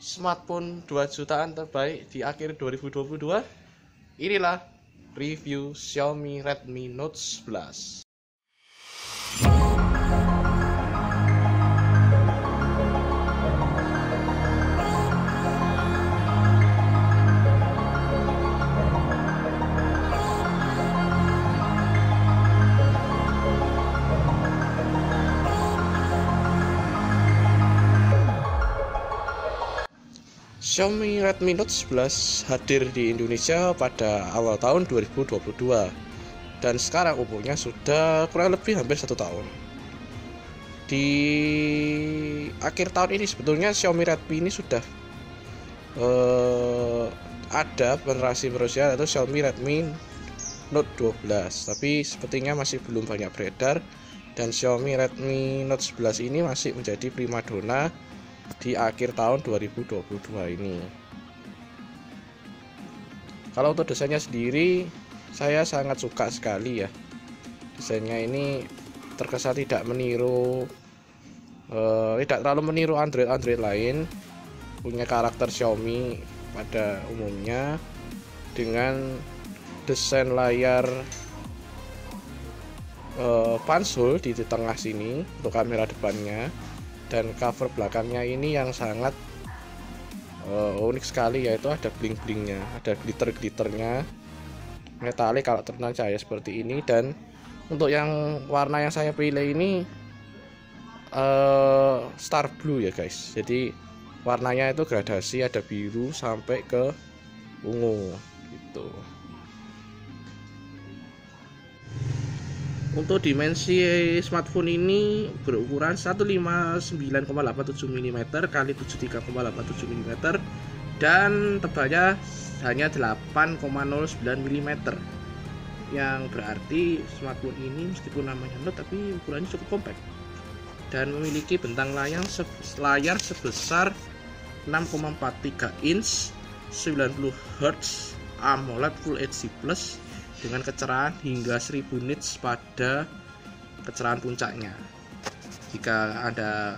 smartphone 2 jutaan terbaik di akhir 2022. Inilah review Xiaomi Redmi Note 11. Xiaomi Redmi Note 11 hadir di Indonesia pada awal tahun 2022 dan sekarang umurnya sudah kurang lebih hampir 1 tahun. Di akhir tahun ini sebetulnya Xiaomi Redmi ini sudah ada generasi berikutnya yaitu Xiaomi Redmi Note 12, tapi sepertinya masih belum banyak beredar dan Xiaomi Redmi Note 11 ini masih menjadi primadona di akhir tahun 2022 ini. Kalau untuk desainnya sendiri, saya sangat suka sekali ya. Desainnya ini terkesan tidak terlalu meniru Android lain. Punya karakter Xiaomi pada umumnya dengan desain layar pansul di tengah sini untuk kamera depannya. Dan cover belakangnya ini yang sangat unik sekali, yaitu ada bling-blingnya, ada glitter-glitternya metalik kalau terkena cahaya seperti ini. Dan untuk yang warna yang saya pilih ini star blue ya guys, jadi warnanya itu gradasi, ada biru sampai ke ungu gitu. Untuk dimensi smartphone ini berukuran 159,87 mm x 73,87 mm dan tebalnya hanya 8,09 mm, yang berarti smartphone ini meskipun namanya Note tapi ukurannya cukup kompak dan memiliki bentang layar sebesar 6,43 inch 90 Hz AMOLED Full HD Plus dengan kecerahan hingga 1000 nits pada kecerahan puncaknya. Jika Anda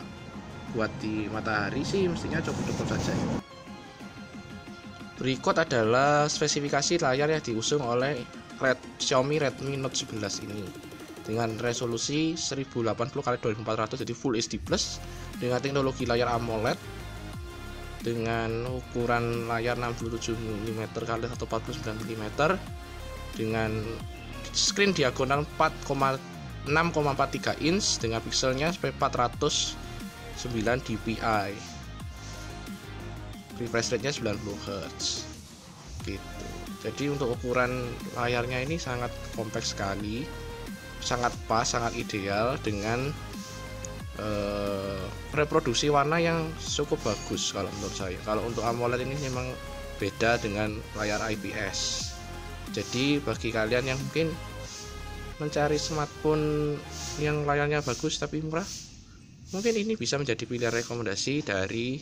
buat di matahari sih mestinya cukup saja. Berikut adalah spesifikasi layar yang diusung oleh Xiaomi Redmi Note 11 ini dengan resolusi 1080x2400 jadi Full HD Plus dengan teknologi layar AMOLED dengan ukuran layar 67 mm x 149 mm dengan screen diagonal 6,43 inch dengan pixelnya sampai 409 dpi, refresh rate nya 90 Hz gitu. Jadi untuk ukuran layarnya ini sangat kompak sekali, sangat pas, sangat ideal dengan reproduksi warna yang cukup bagus kalau menurut saya. Kalau untuk AMOLED ini memang beda dengan layar IPS. Jadi bagi kalian yang mungkin mencari smartphone yang layarnya bagus tapi murah, mungkin ini bisa menjadi pilihan rekomendasi dari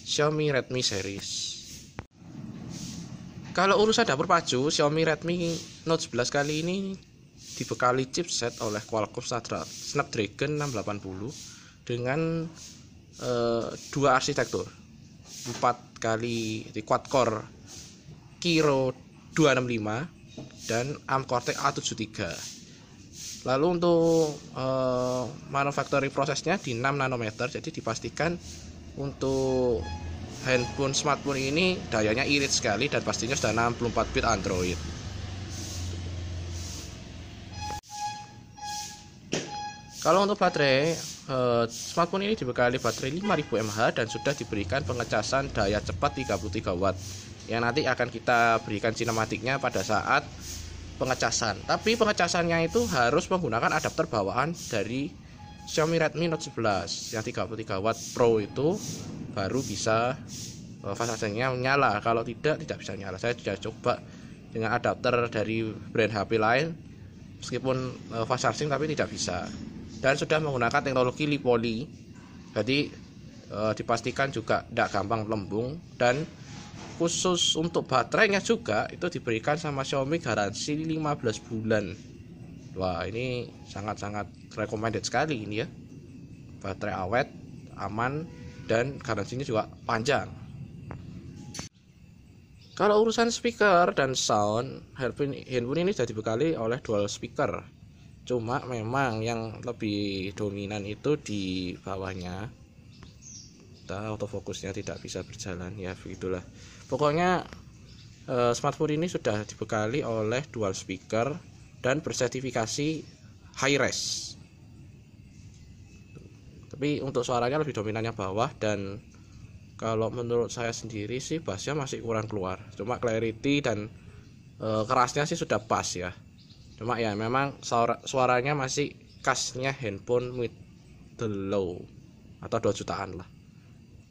Xiaomi Redmi series. Kalau urusan dapur pacu, Xiaomi Redmi Note 11 kali ini dibekali chipset oleh Qualcomm Snapdragon 680 dengan dua arsitektur 4 kali quad core Kirin 265 dan ARM Cortex A73. Lalu untuk manufacturing prosesnya di 6 nanometer, jadi dipastikan untuk handphone smartphone ini dayanya irit sekali dan pastinya sudah 64 bit Android. Kalau untuk baterai, smartphone ini dibekali baterai 5000 mAh dan sudah diberikan pengecasan daya cepat 33 watt yang nanti akan kita berikan sinematiknya pada saat pengecasan. Tapi pengecasannya itu harus menggunakan adapter bawaan dari Xiaomi Redmi Note 11 yang 33 watt Pro itu baru bisa fast chargingnya menyala. Kalau tidak bisa nyala. Saya sudah coba dengan adapter dari brand HP lain meskipun fast charging tapi tidak bisa, dan sudah menggunakan teknologi Li-Poly, jadi dipastikan juga tidak gampang melembung. Dan khusus untuk baterainya juga itu diberikan sama Xiaomi garansi 15 bulan. Wah, ini sangat-sangat recommended sekali ini ya. Baterai awet, aman, dan garansinya juga panjang. Kalau urusan speaker dan sound, handphone ini sudah dibekali oleh dual speaker. Cuma memang yang lebih dominan itu di bawahnya. Autofokusnya tidak bisa berjalan, ya begitulah. Pokoknya smartphone ini sudah dibekali oleh dual speaker dan bersertifikasi high res. Tapi untuk suaranya lebih dominan yang bawah, dan kalau menurut saya sendiri sih bassnya masih kurang keluar. Cuma clarity dan kerasnya sih sudah pas ya. Cuma ya memang suaranya masih khasnya handphone middle low atau 2 jutaan lah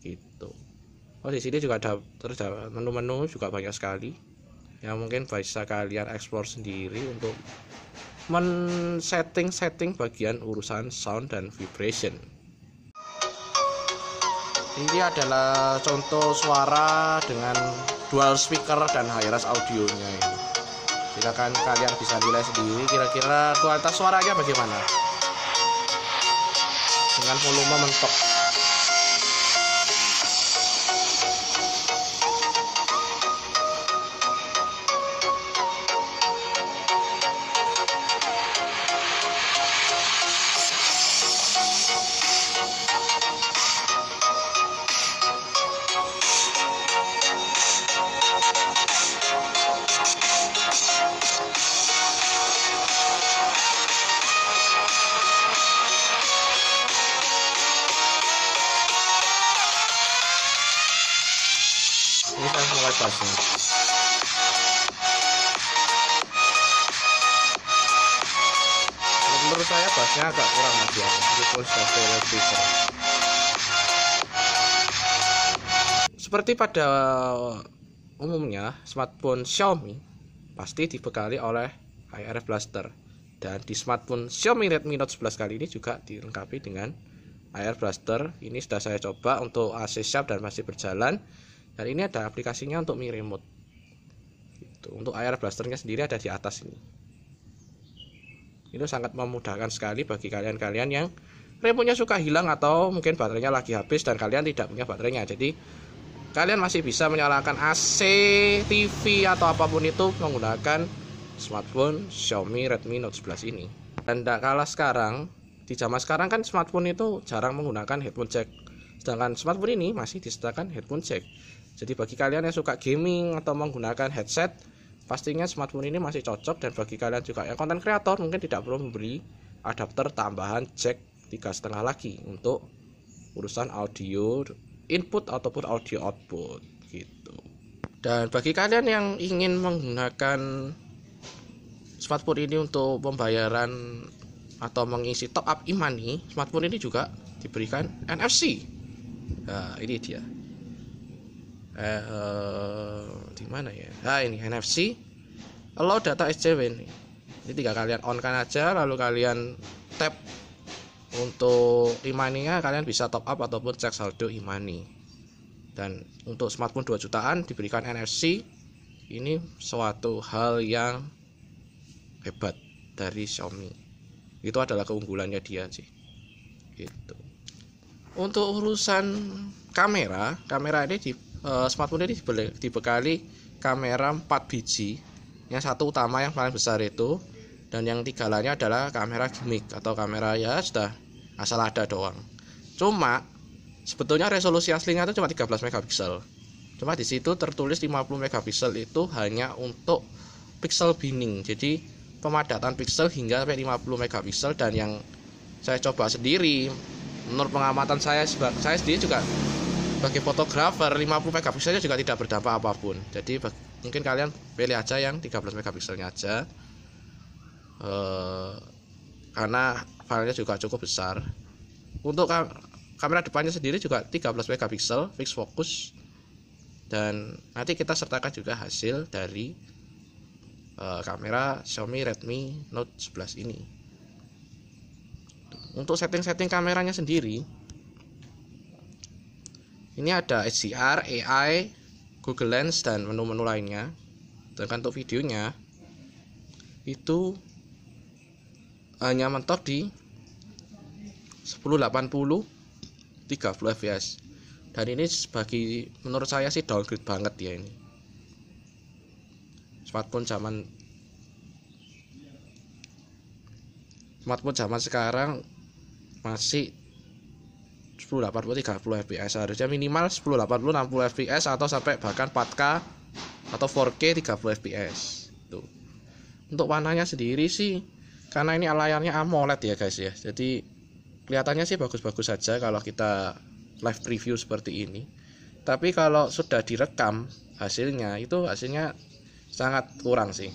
gitu. Oh, di sini juga ada menu-menu juga banyak sekali yang mungkin bisa kalian explore sendiri untuk setting bagian urusan sound dan vibration. Ini adalah contoh suara dengan dual speaker dan high res audionya ini. Silakan kalian bisa nilai sendiri kira-kira kualitas suaranya bagaimana dengan volume mentok. Ini saya mulai bassnya. Menurut saya bassnya agak kurang aja, meskipun stereo speaker. Seperti pada umumnya, smartphone Xiaomi pasti dibekali oleh IR Blaster, dan di smartphone Xiaomi Redmi Note 11 kali ini juga dilengkapi dengan IR Blaster. Ini sudah saya coba untuk AC Sharp dan masih berjalan. Dan ini ada aplikasinya untuk Mi Remote. Untuk IR Blasternya sendiri ada di atas ini. Itu sangat memudahkan sekali bagi kalian-kalian yang remote-nya suka hilang atau mungkin baterainya lagi habis dan kalian tidak punya baterainya. Jadi kalian masih bisa menyalakan AC, TV atau apapun itu menggunakan smartphone Xiaomi Redmi Note 11 ini. Dan tidak kalah sekarang, di zaman sekarang kan smartphone itu jarang menggunakan headphone jack. Sedangkan smartphone ini masih disediakan headphone jack. Jadi bagi kalian yang suka gaming atau menggunakan headset, pastinya smartphone ini masih cocok. Dan bagi kalian juga yang konten kreator, mungkin tidak perlu membeli adapter tambahan jack 3,5 lagi untuk urusan audio input ataupun audio output gitu. Dan bagi kalian yang ingin menggunakan smartphone ini untuk pembayaran atau mengisi top up e-money, smartphone ini juga diberikan NFC. Nah, ini dia. Di mana ya? Nah, ini NFC. Allow data SCW ini. Jadi tinggal kalian on kan aja, lalu kalian tap untuk e-money-nya, kalian bisa top up ataupun cek saldo e-money. Dan untuk smartphone 2 jutaan diberikan NFC. Ini suatu hal yang hebat dari Xiaomi. Itu adalah keunggulannya dia sih. Gitu. Untuk urusan kamera ini smartphone ini dibekali kamera 4 biji. Yang satu utama yang paling besar itu, dan yang 3 lainnya adalah kamera gimmick atau kamera ya sudah asal ada doang. Cuma sebetulnya resolusi aslinya itu cuma 13 megapiksel. Cuma di situ tertulis 50 megapiksel itu hanya untuk pixel binning. Jadi pemadatan pixel hingga sampai 50 megapiksel. Dan yang saya coba sendiri, menurut pengamatan saya sendiri juga sebagai fotografer, 50 megapikselnya juga tidak berdampak apapun. Jadi mungkin kalian pilih aja yang 13 megapikselnya aja, karena filenya juga cukup besar. Untuk kamera depannya sendiri juga 13 megapiksel fix focus, dan nanti kita sertakan juga hasil dari kamera Xiaomi Redmi Note 11 ini. Untuk setting kameranya sendiri, ini ada HDR, AI, Google Lens, dan menu-menu lainnya. Dan untuk videonya itu hanya mentok di 1080 30 fps. Dan ini menurut saya sih downgrade banget ya ini. smartphone zaman sekarang masih 1080 30 fps, harusnya minimal 1080 60 fps atau sampai bahkan 4K atau 4K 30 fps tuh. Untuk warnanya sendiri sih, karena ini layarnya AMOLED ya guys ya, jadi kelihatannya sih bagus-bagus saja kalau kita live preview seperti ini. Tapi kalau sudah direkam hasilnya sangat kurang sih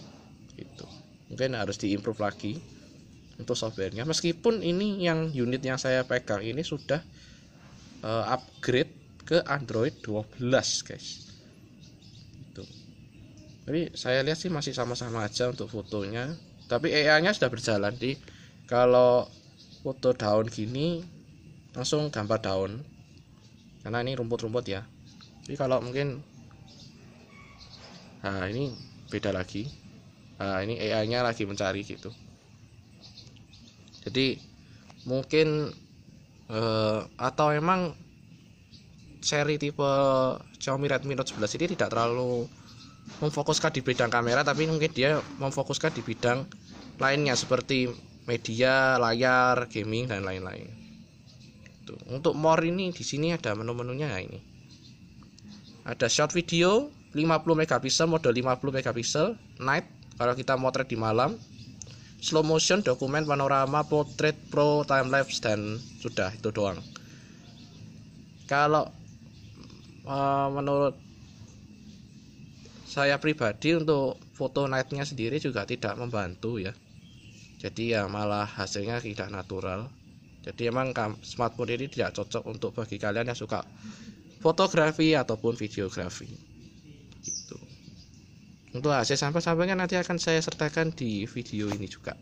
gitu. Mungkin harus diimprove lagi untuk softwarenya. Meskipun ini unit yang saya pegang ini sudah upgrade ke Android 12 guys gitu. Tapi saya lihat sih masih sama-sama aja untuk fotonya, tapi AI-nya sudah berjalan. Kalau foto daun gini langsung gambar daun, karena ini rumput-rumput ya. Tapi kalau mungkin ini beda lagi. Ini AI-nya lagi mencari gitu. Jadi mungkin atau emang seri tipe Xiaomi Redmi Note 11 ini tidak terlalu memfokuskan di bidang kamera, tapi mungkin dia memfokuskan di bidang lainnya seperti media, layar, gaming dan lain-lain. Untuk more ini di sini ada menu-menunya ya ini. Ada short video 50 megapiksel, mode 50 megapiksel, night kalau kita motret di malam, slow motion, dokumen, panorama, portrait, pro, time lapse, dan sudah itu doang. Kalau menurut saya pribadi untuk foto nightnya sendiri juga tidak membantu ya, jadi ya malah hasilnya tidak natural. Jadi emang smartphone ini tidak cocok untuk bagi kalian yang suka fotografi ataupun videografi gitu. Untuk hasil sampel-sampelnya nanti akan saya sertakan di video ini juga.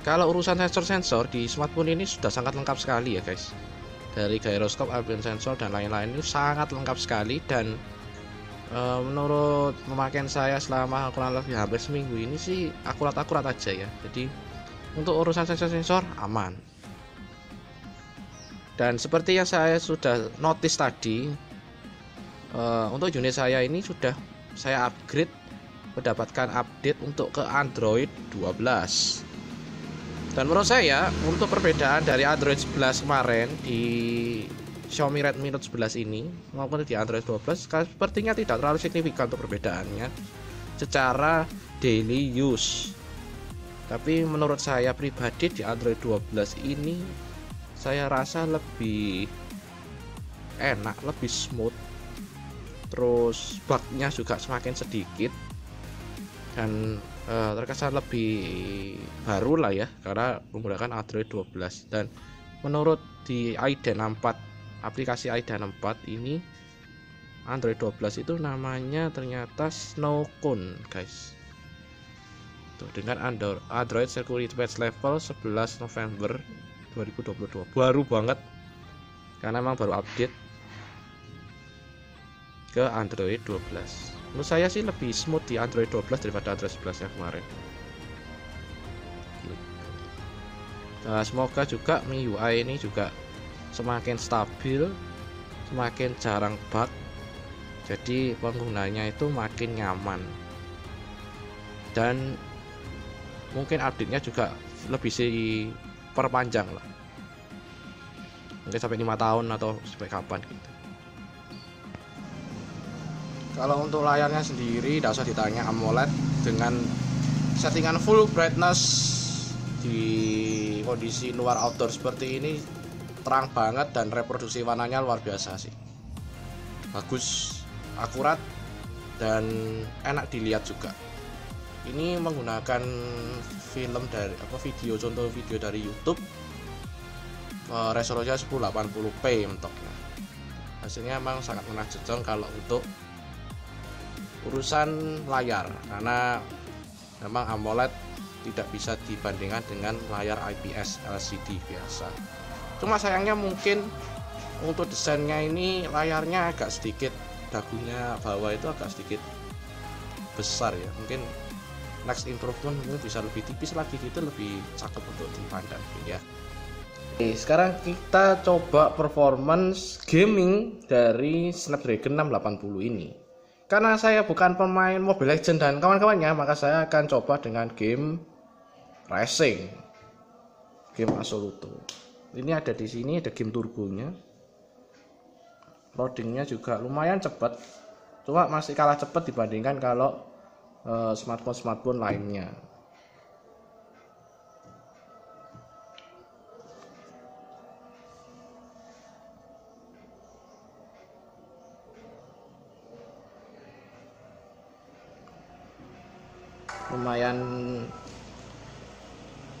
Kalau urusan sensor-sensor di smartphone ini sudah sangat lengkap sekali ya guys. Dari gyroscope, ambient sensor dan lain-lain ini sangat lengkap sekali, dan menurut pemakaian saya selama kurang lebih hampir seminggu ini sih akurat-akurat aja ya. Jadi untuk urusan sensor-sensor aman. Dan seperti yang saya sudah notice tadi, untuk unit saya ini sudah saya upgrade, mendapatkan update untuk ke Android 12. Dan menurut saya untuk perbedaan dari Android 11 kemarin di Xiaomi Redmi Note 11 ini maupun di Android 12 sepertinya tidak terlalu signifikan untuk perbedaannya secara daily use. Tapi menurut saya pribadi di Android 12 ini saya rasa lebih enak, lebih smooth, terus bugnya juga semakin sedikit, dan terkesan lebih baru lah ya karena menggunakan Android 12. Dan menurut di Aiden 4, aplikasi Aiden 4 ini Android 12 itu namanya ternyata Snowcone guys. Tuh, dengan Android Security Patch Level 11 November 2022, baru banget karena memang baru update ke Android 12. Menurut saya sih lebih smooth di Android 12 daripada Android 11 yang kemarin. Nah, semoga juga MIUI ini juga semakin stabil, semakin jarang bug, jadi penggunanya itu makin nyaman. Dan mungkin update-nya juga lebih perpanjang lah, mungkin sampai 5 tahun atau sampai kapan gitu. Kalau untuk layarnya sendiri tidak usah ditanya, AMOLED dengan settingan full brightness di kondisi luar outdoor seperti ini terang banget, dan reproduksi warnanya luar biasa sih, bagus, akurat, dan enak dilihat juga. Ini menggunakan film dari contoh video dari YouTube, resolusinya 1080p mentoknya. Hasilnya memang sangat menakjubkan kalau untuk urusan layar, karena memang AMOLED tidak bisa dibandingkan dengan layar IPS LCD biasa. Cuma sayangnya mungkin untuk desainnya ini layarnya agak sedikit, dagunya bawah itu agak sedikit besar ya. Mungkin next improvement mungkin bisa lebih tipis lagi gitu, lebih cakep untuk dipandang ya. Oke, sekarang kita coba performance gaming dari Snapdragon 680 ini. Karena saya bukan pemain Mobile Legends dan kawan-kawannya, maka saya akan coba dengan game racing, game Absoluto. Ini ada di sini, ada game turbonya. Loadingnya juga lumayan cepat, cuma masih kalah cepat dibandingkan kalau smartphone lainnya. Lumayan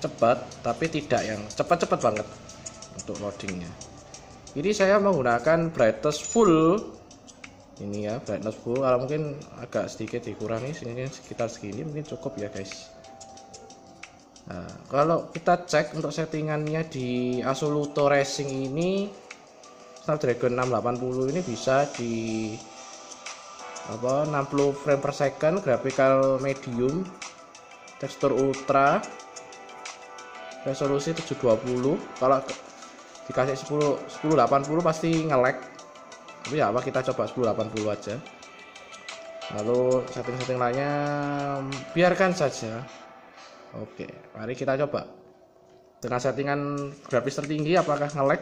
cepat, tapi tidak yang cepat-cepat banget untuk loadingnya. Jadi saya menggunakan brightness full ini ya, brightness full. Kalau mungkin agak sedikit dikurangi, sini sekitar segini mungkin cukup ya guys. Nah, kalau kita cek untuk settingannya di Absoluto Racing ini, Snapdragon 680 ini bisa di 60 frame per second, graphical medium, tekstur ultra, resolusi 720. Kalau dikasih 1080 pasti nge-lag, tapi ya apa, kita coba 1080 aja. Lalu setting-setting lainnya biarkan saja. Oke, mari kita coba dengan settingan grafis tertinggi apakah nge-lag.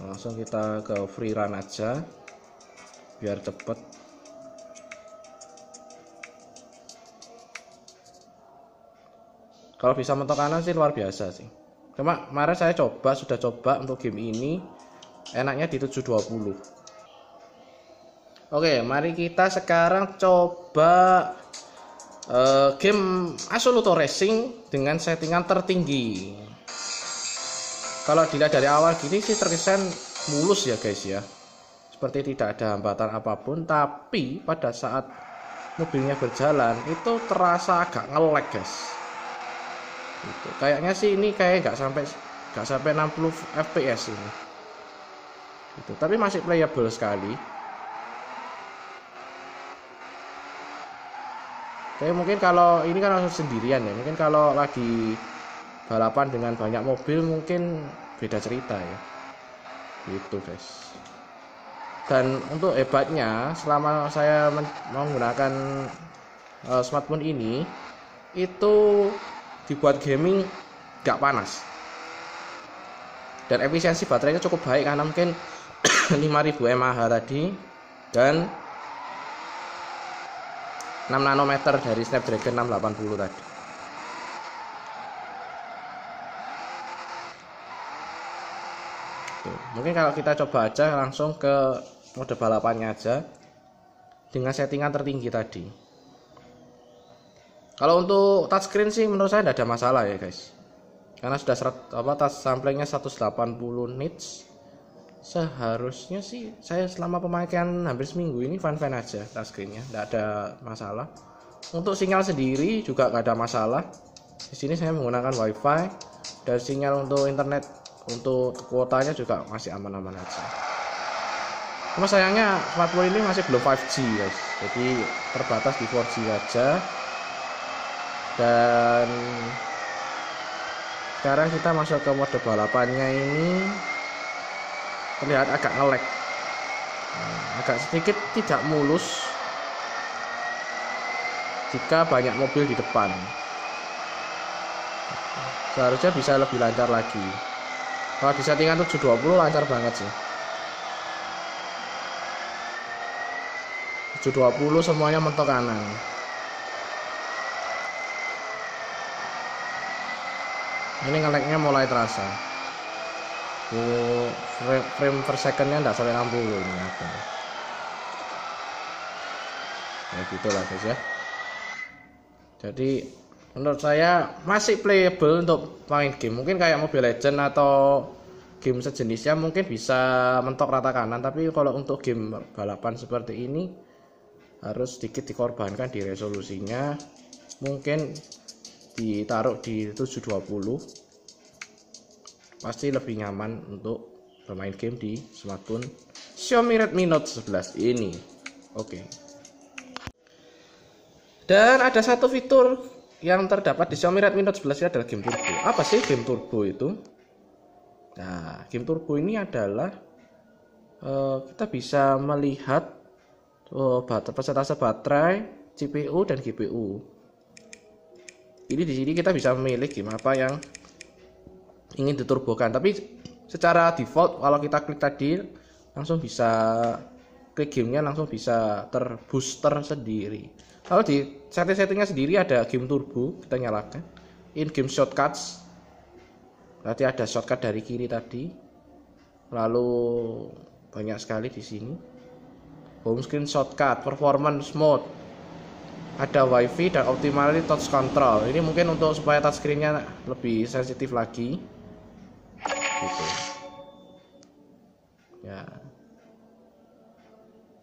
Langsung kita ke free run aja biar cepet. Kalau bisa mentok kanan sih luar biasa sih. Cuma kemarin saya sudah coba untuk game ini, enaknya di 720. Oke, mari kita sekarang coba game Absoluto Racing dengan settingan tertinggi. Kalau dilihat dari awal gini sih terkesan mulus ya guys ya, seperti tidak ada hambatan apapun. Tapi pada saat mobilnya berjalan itu terasa agak nge-lag guys. Gitu. Kayaknya sih ini kayak nggak sampai 60 fps ini. Gitu. Tapi masih playable sekali. Kayak mungkin kalau ini kan langsung sendirian ya. Mungkin kalau lagi balapan dengan banyak mobil mungkin beda cerita ya. Gitu guys. Dan untuk hebatnya, selama saya menggunakan smartphone ini, itu dibuat gaming gak panas, dan efisiensi baterainya cukup baik karena mungkin 5000 mAh tadi dan 6 nanometer dari Snapdragon 680 tadi. Tuh, mungkin kalau kita coba aja langsung ke mode balapannya aja dengan settingan tertinggi tadi. Kalau untuk touchscreen sih menurut saya tidak ada masalah ya guys, karena sudah touch samplingnya 180 nits. Seharusnya sih saya selama pemakaian hampir seminggu ini fan-fan aja touchscreennya, tidak ada masalah. Untuk sinyal sendiri juga nggak ada masalah. Di sini saya menggunakan WiFi dan sinyal untuk internet untuk kuotanya juga masih aman-aman aja. Cuma sayangnya smartphone ini masih belum 5G guys, jadi terbatas di 4G aja. Dan sekarang kita masuk ke mode balapannya ini, terlihat agak nge-lag, agak sedikit tidak mulus jika banyak mobil di depan. Seharusnya bisa lebih lancar lagi. Kalau di settingan 720 lancar banget sih. 720 semuanya mentok kanan. Ini nge-lagnya mulai terasa. Frame per secondnya tidak sampai 60 ini apa. Ya gitulah guys ya. Jadi menurut saya masih playable untuk main game. Mungkin kayak Mobile Legends atau game sejenisnya mungkin bisa mentok rata kanan, tapi kalau untuk game balapan seperti ini harus sedikit dikorbankan di resolusinya, mungkin ditaruh di 720, pasti lebih nyaman untuk bermain game di smartphone Xiaomi Redmi Note 11 ini. Oke. Dan ada satu fitur yang terdapat di Xiaomi Redmi Note 11 ini adalah game turbo. Apa sih game turbo itu? Nah, game turbo ini adalah kita bisa melihat persentase baterai, CPU dan GPU. Ini di sini kita bisa memilih game apa yang ingin diturbokan. Tapi secara default kalau kita klik tadi langsung bisa klik gamenya langsung bisa terbooster sendiri. Kalau di setting-settingnya sendiri ada game turbo, kita nyalakan. In game shortcuts, berarti ada shortcut dari kiri tadi. Lalu banyak sekali di sini. Home screen shortcut, performance mode, ada wifi dan optimally touch control. Ini mungkin untuk supaya touchscreen-nya lebih sensitif lagi. Gitu. Ya.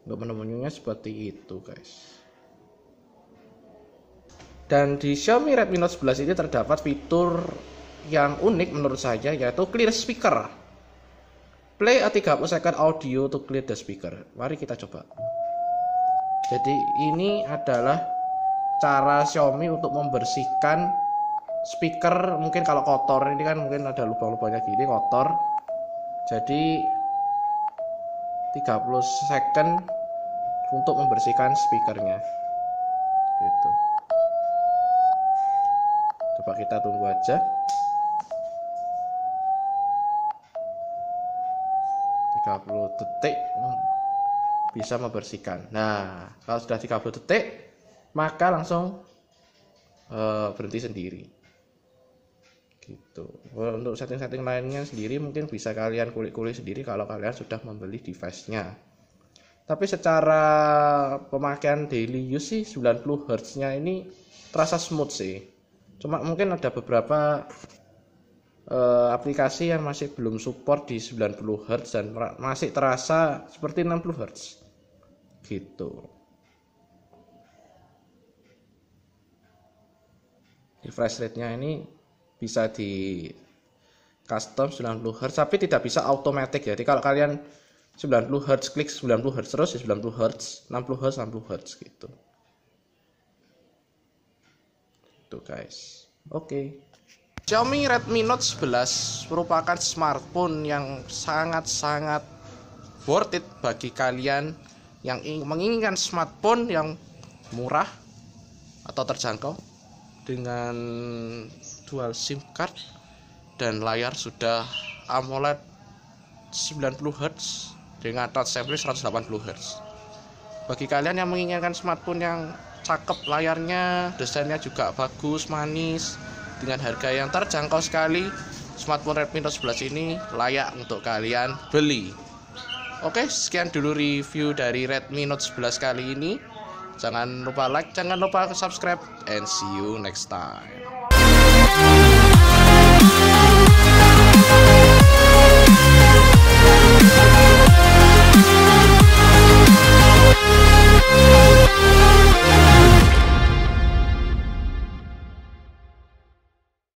Untuk menu-menunya seperti itu, guys. Dan di Xiaomi Redmi Note 11 ini terdapat fitur yang unik menurut saya, yaitu clear speaker. Play a 30 second audio to clear the speaker. Mari kita coba. Jadi ini adalah cara Xiaomi untuk membersihkan speaker. Mungkin kalau kotor, ini kan mungkin ada lubang-lubangnya gini, kotor. Jadi 30 second untuk membersihkan speakernya. Gitu. Coba kita tunggu aja. 30 detik bisa membersihkan. Nah, kalau sudah 30 detik maka langsung berhenti sendiri. Gitu. Untuk setting-setting lainnya sendiri mungkin bisa kalian kulik-kulik sendiri kalau kalian sudah membeli device-nya. Tapi secara pemakaian daily use sih 90 Hz-nya ini terasa smooth sih. Cuma mungkin ada beberapa aplikasi yang masih belum support di 90 Hz dan masih terasa seperti 60 Hz. Gitu. Refresh rate-nya ini bisa di custom 90 Hz tapi tidak bisa automatic. Jadi kalau kalian 90 Hz klik 90 Hz terus ya 90 Hz, 60 Hz 60 Hz gitu. Itu guys. Oke. Xiaomi Redmi Note 11 merupakan smartphone yang sangat-sangat worth it bagi kalian yang menginginkan smartphone yang murah atau terjangkau dengan dual SIM card dan layar sudah AMOLED 90 Hz dengan touch sampling 180 Hz. Bagi kalian yang menginginkan smartphone yang cakep layarnya, desainnya juga bagus, manis, dengan harga yang terjangkau sekali, smartphone Redmi Note 11 ini layak untuk kalian beli. Oke, sekian dulu review dari Redmi Note 11 kali ini. Jangan lupa like, jangan lupa subscribe, and see you next time.